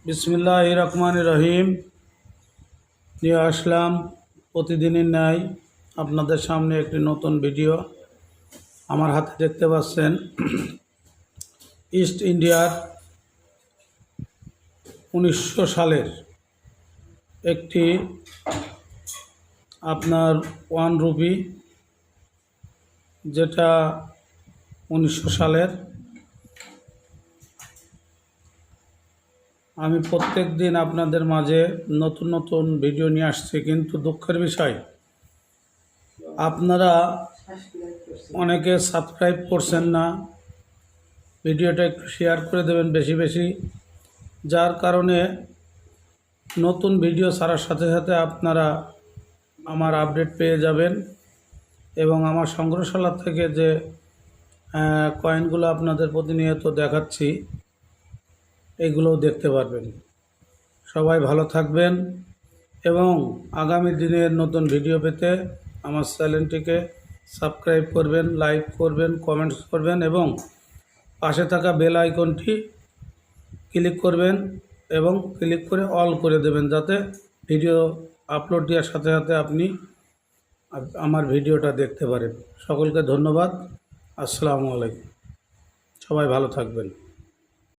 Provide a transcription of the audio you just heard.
বিসমিল্লাহির রহমানির রহিম। নিয়ে আসলাম প্রতিদিনের ন্যায় আপনাদের সামনে একটি নতুন ভিডিও। আমার হাতে দেখতে পাচ্ছেন ইস্ট ইন্ডিয়ার 1900 সালের একটি আপনার 1 রুপি, যেটা 1900 সালের। আমি প্রত্যেক দিন আপনাদের মাঝে নতুন নতুন ভিডিও নিয়ে আসছি, কিন্তু দুঃখের বিষয় আপনারা অনেকে সাবস্ক্রাইব করছেন না। ভিডিওটা একটু শেয়ার করে দেবেন বেশি বেশি, যার কারণে নতুন ভিডিও ছাড়ার সাথে সাথে আপনারা আমার আপডেট পেয়ে যাবেন এবং আমার সংগ্রহশালা থেকে যে কয়েনগুলো আপনাদের প্রতিনিয়ত দেখাচ্ছি এগুলোও দেখতে পারবেন। সবাই ভালো থাকবেন এবং আগামী দিনের নতুন ভিডিও পেতে আমার চ্যানেলটিকে সাবস্ক্রাইব করবেন, লাইক করবেন, কমেন্টস করবেন এবং পাশে থাকা বেল আইকনটি ক্লিক করবেন এবং ক্লিক করে অল করে দেবেন, যাতে ভিডিও আপলোড দেওয়ার সাথে সাথে আপনি আমার ভিডিওটা দেখতে পারেন। সকলকে ধন্যবাদ। আসসালামু আলাইকুম। সবাই ভালো থাকবেন।